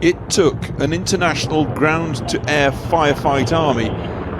It took an international ground-to-air firefight army,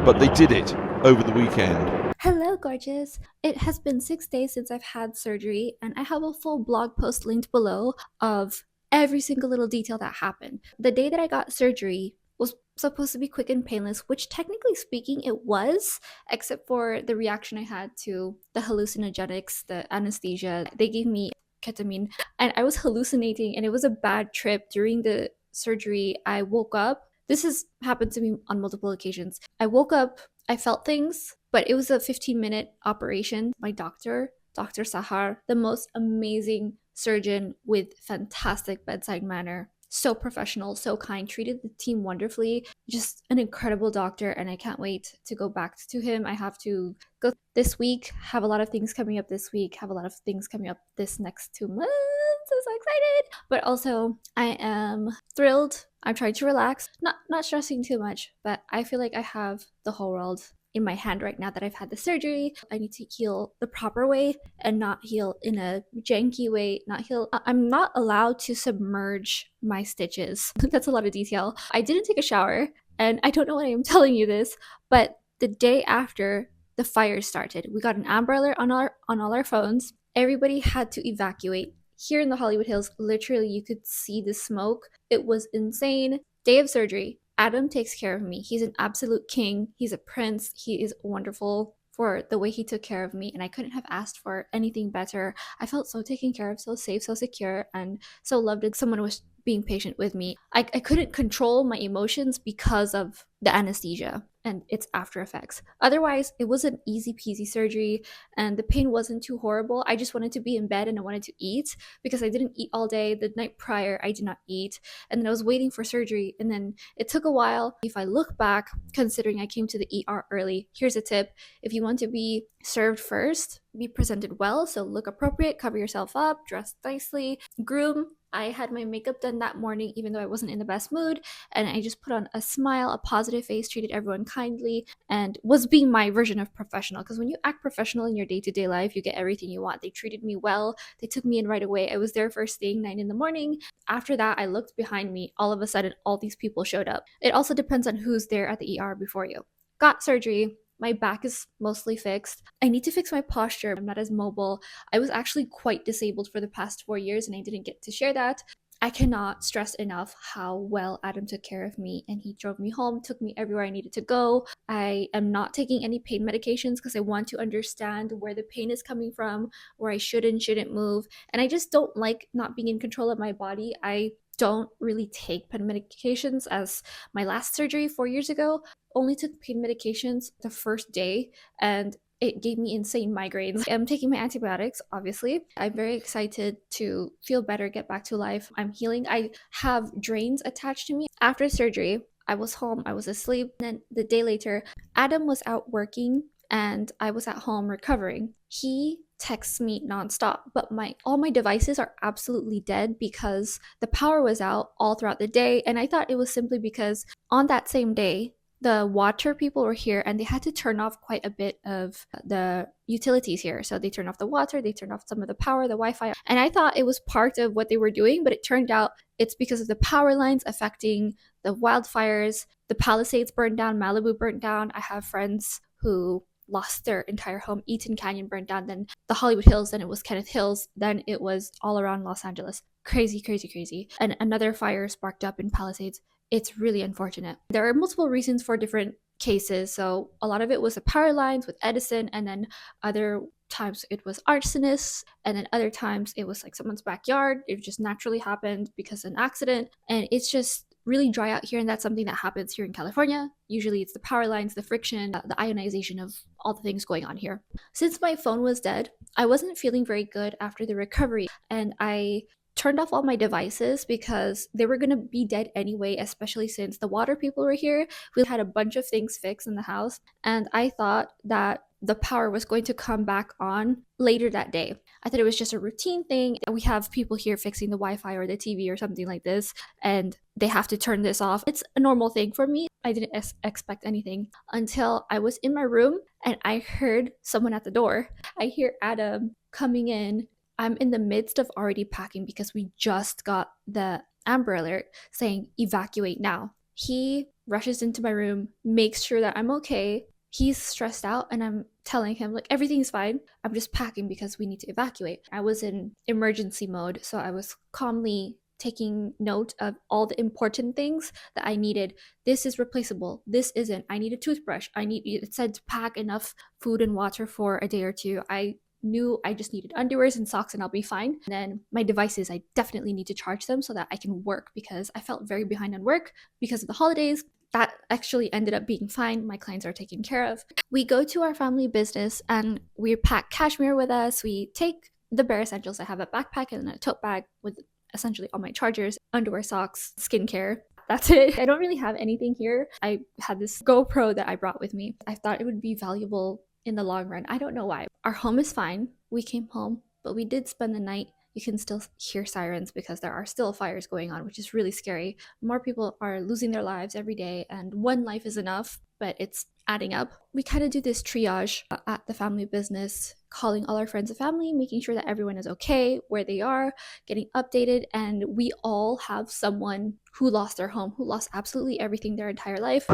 but they did it over the weekend. Hello, gorgeous. It has been 6 days since I've had surgery, and I have a full blog post linked below of every single little detail that happened. The day that I got surgery was supposed to be quick and painless, which technically speaking it was, except for the reaction I had to the hallucinogenics, the anesthesia. They gave me ketamine, and I was hallucinating, and it was a bad trip. During the surgery, I woke up. This has happened to me on multiple occasions. I woke up, I felt things, but it was a 15-minute operation. My doctor, Dr. Sahar, the most amazing surgeon with fantastic bedside manner. So professional, so kind, treated the team wonderfully. Just an incredible doctor, and I can't wait to go back to him. I have to go this week, have a lot of things coming up this week, have a lot of things coming up this next 2 months. I'm so excited. But also, I am thrilled. I'm trying to relax, not stressing too much, but I feel like I have the whole world in my hand right now that I've had the surgery. I need to heal the proper way and not heal in a janky way, not heal. I'm not allowed to submerge my stitches. That's a lot of detail. I didn't take a shower, and I don't know why I'm telling you this, but the day after the fire started, we got an Amber Alert on all our phones. Everybody had to evacuate. Here in the Hollywood Hills, literally you could see the smoke. It was insane. Day of surgery. Adam takes care of me. He's an absolute king. He's a prince. He is wonderful for the way he took care of me, and I couldn't have asked for anything better. I felt so taken care of, so safe, so secure, and so loved that someone was being patient with me. I couldn't control my emotions because of the anesthesia and its after effects. Otherwise, it was an easy peasy surgery, and the pain wasn't too horrible. I just wanted to be in bed and I wanted to eat because I didn't eat all day. The night prior, I did not eat, and then I was waiting for surgery, and then it took a while. If I look back, considering I came to the ER early, here's a tip. If you want to be served first, be presented well, so look appropriate, cover yourself up, dress nicely, groom. I had my makeup done that morning, even though I wasn't in the best mood, and I just put on a smile, a positive face, treated everyone kindly, and was being my version of professional. Because when you act professional in your day-to-day life, you get everything you want. They treated me well. They took me in right away. I was there first thing, 9 in the morning. After that, I looked behind me. All of a sudden, all these people showed up. It also depends on who's there at the ER before you. Got surgery. My back is mostly fixed. I need to fix my posture. I'm not as mobile. I was actually quite disabled for the past 4 years, and I didn't get to share that. I cannot stress enough how well Adam took care of me, and he drove me home, took me everywhere I needed to go. I am not taking any pain medications because I want to understand where the pain is coming from, where I should and shouldn't move. And I just don't like not being in control of my body. I don't really take pain medications, as my last surgery 4 years ago only took pain medications the first day, and it gave me insane migraines. I'm taking my antibiotics, obviously. I'm very excited to feel better, get back to life. I'm healing. I have drains attached to me. After surgery, I was home, I was asleep. And then the day later, Adam was out working and I was at home recovering. He texts me nonstop, but all my devices are absolutely dead because the power was out all throughout the day. And I thought it was simply because on that same day, the water people were here and they had to turn off quite a bit of the utilities here. So they turned off the water, they turned off some of the power, the Wi-Fi. And I thought it was part of what they were doing, but it turned out it's because of the power lines affecting the wildfires. The Palisades burned down, Malibu burned down. I have friends who lost their entire home. Eaton Canyon burned down, then the Hollywood Hills, then it was Kenneth Hills, then it was all around Los Angeles. Crazy, crazy, crazy. And another fire sparked up in Palisades. It's really unfortunate. There are multiple reasons for different cases. So a lot of it was the power lines with Edison, and then other times it was arsonists, and then other times it was like someone's backyard. It just naturally happened because of an accident. And it's just really dry out here, and that's something that happens here in California. Usually it's the power lines, the friction, the ionization of all the things going on here. Since my phone was dead, I wasn't feeling very good after the recovery, and I turned off all my devices because they were going to be dead anyway, especially since the water people were here. We had a bunch of things fixed in the house, and I thought that the power was going to come back on later that day. I thought it was just a routine thing. We have people here fixing the Wi-Fi or the TV or something like this, and they have to turn this off. It's a normal thing for me. I didn't expect anything until I was in my room and I heard someone at the door. I hear Adam coming in. I'm in the midst of already packing because we just got the Amber Alert saying, evacuate now. He rushes into my room, makes sure that I'm okay. He's stressed out, and I'm telling him, like, everything's fine. I'm just packing because we need to evacuate. I was in emergency mode, so I was calmly taking note of all the important things that I needed. This is replaceable. This isn't. I need a toothbrush. It said to pack enough food and water for a day or two. I knew I just needed underwears and socks and I'll be fine. And then my devices, I definitely need to charge them so that I can work, because I felt very behind on work because of the holidays. That actually ended up being fine. My clients are taken care of. We go to our family business and we pack cashmere with us. We take the bare essentials. I have a backpack and a tote bag with essentially all my chargers, underwear, socks, skincare. That's it. I don't really have anything here. I had this GoPro that I brought with me. I thought it would be valuable in the long run. I don't know why. Our home is fine. We came home, but we did spend the night. You can still hear sirens because there are still fires going on, which is really scary. More people are losing their lives every day, and one life is enough, but it's adding up. We kind of do this triage at the family business, calling all our friends and family, making sure that everyone is okay, where they are, getting updated, and we all have someone who lost their home, who lost absolutely everything their entire life.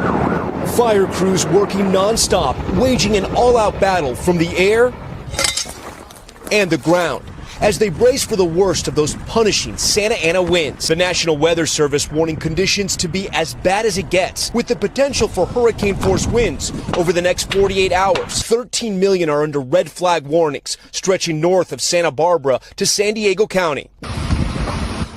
Fire crews working non-stop, waging an all-out battle from the air and the ground as they brace for the worst of those punishing Santa Ana winds. The National Weather Service warning conditions to be as bad as it gets, with the potential for hurricane-force winds over the next 48 hours. 13 million are under red flag warnings, stretching north of Santa Barbara to San Diego County.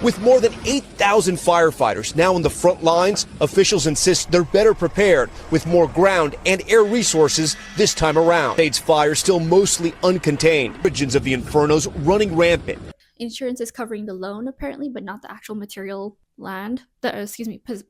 With more than 8,000 firefighters now on the front lines, officials insist they're better prepared with more ground and air resources this time around. State's fire still mostly uncontained. Origins of the infernos running rampant. Insurance is covering the loan apparently, but not the actual material land,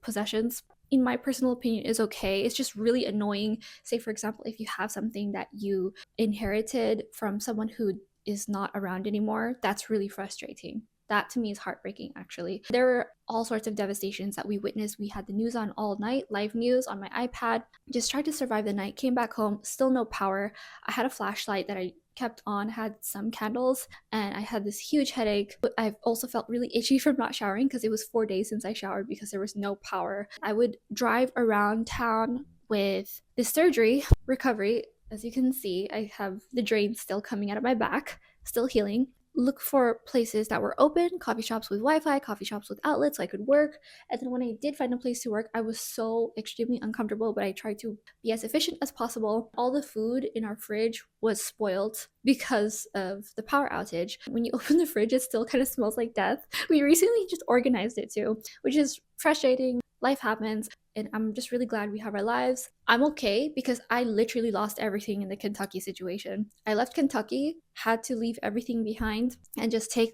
possessions. In my personal opinion, is okay. It's just really annoying. Say, for example, if you have something that you inherited from someone who is not around anymore, that's really frustrating. That to me is heartbreaking, actually. There were all sorts of devastations that we witnessed. We had the news on all night, live news on my iPad. Just tried to survive the night, came back home, still no power. I had a flashlight that I kept on, had some candles, and I had this huge headache. But I've also felt really itchy from not showering because it was 4 days since I showered because there was no power. I would drive around town with this surgery recovery. As you can see, I have the drain still coming out of my back, still healing. Look for places that were open, coffee shops with Wi-Fi, coffee shops with outlets so I could work. And then when I did find a place to work, I was so extremely uncomfortable, but I tried to be as efficient as possible. All the food in our fridge was spoiled because of the power outage. When you open the fridge, it still kind of smells like death. We recently just organized it too, which is frustrating. Life happens. And I'm just really glad we have our lives. I'm okay because I literally lost everything in the Kentucky situation. I left Kentucky, had to leave everything behind and just take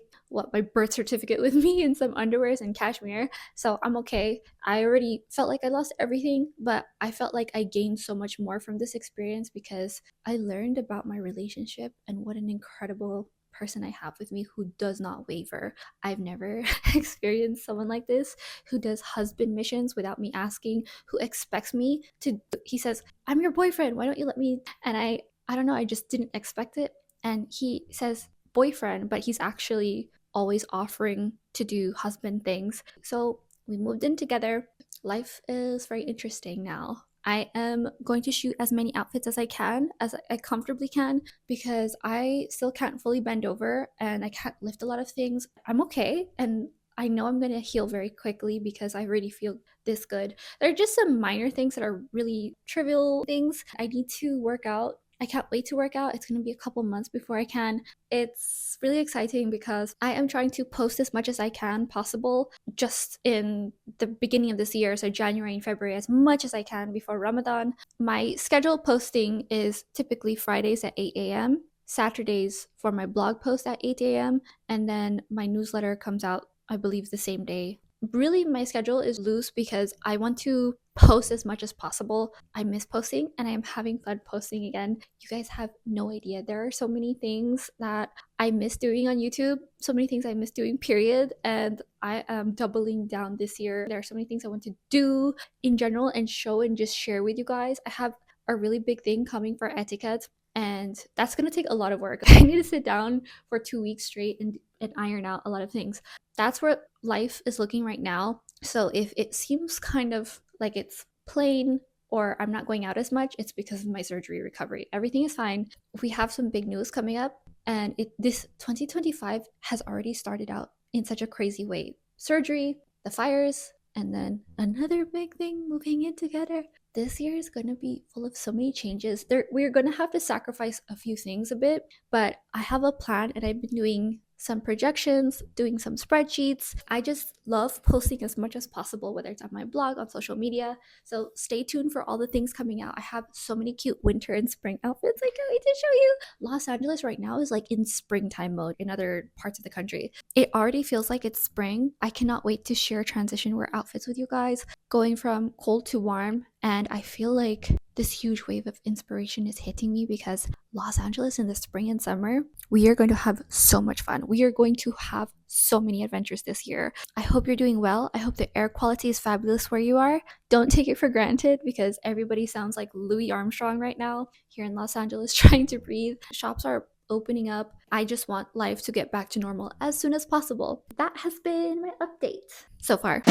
my birth certificate with me and some underwears and cashmere. So I'm okay. I already felt like I lost everything, but I felt like I gained so much more from this experience because I learned about my relationship and what an incredible person I have with me who does not waver. I've never experienced someone like this who does husband missions without me asking, who expects me to. He says, I'm your boyfriend, why don't you let me? And I don't know, I just didn't expect it. And he says boyfriend, but he's actually always offering to do husband things. So we moved in together. Life is very interesting now. I am going to shoot as many outfits as I can, as I comfortably can, because I still can't fully bend over and I can't lift a lot of things. I'm okay, and I know I'm going to heal very quickly because I already feel this good. There are just some minor things that are really trivial things. I need to work out. I can't wait to work out. It's going to be a couple months before I can. It's really exciting because I am trying to post as much as I can possible just in the beginning of this year, so January and February, as much as I can before Ramadan. My scheduled posting is typically Fridays at 8 a.m., Saturdays for my blog post at 8 a.m., and then my newsletter comes out, I believe, the same day. Really, my schedule is loose because I want to post as much as possible. I miss posting and I am having fun posting again. You guys have no idea. There are so many things that I miss doing on YouTube, so many things I miss doing, period. And I am doubling down this year. There are so many things I want to do in general and show and just share with you guys. I have a really big thing coming for etiquette. And that's going to take a lot of work. I need to sit down for 2 weeks straight and iron out a lot of things. That's where life is looking right now. So if it seems kind of like it's plain or I'm not going out as much, it's because of my surgery recovery. Everything is fine. We have some big news coming up, and this 2025 has already started out in such a crazy way. Surgery, the fires, and then another big thing moving in together. This year is going to be full of so many changes. We're going to have to sacrifice a few things a bit, but I have a plan, and I've been doing some projections, doing some spreadsheets. I just love posting as much as possible, whether it's on my blog, on social media. So stay tuned for all the things coming out. I have so many cute winter and spring outfits I can't wait to show you. Los Angeles right now is like in springtime mode in other parts of the country. It already feels like it's spring. I cannot wait to share transition wear outfits with you guys, going from cold to warm. And I feel like this huge wave of inspiration is hitting me because Los Angeles in the spring and summer, we are going to have so much fun. We are going to have so many adventures this year. I hope you're doing well. I hope the air quality is fabulous where you are. Don't take it for granted because everybody sounds like Louis Armstrong right now here in Los Angeles trying to breathe. Shops are opening up. I just want life to get back to normal as soon as possible. That has been my update so far.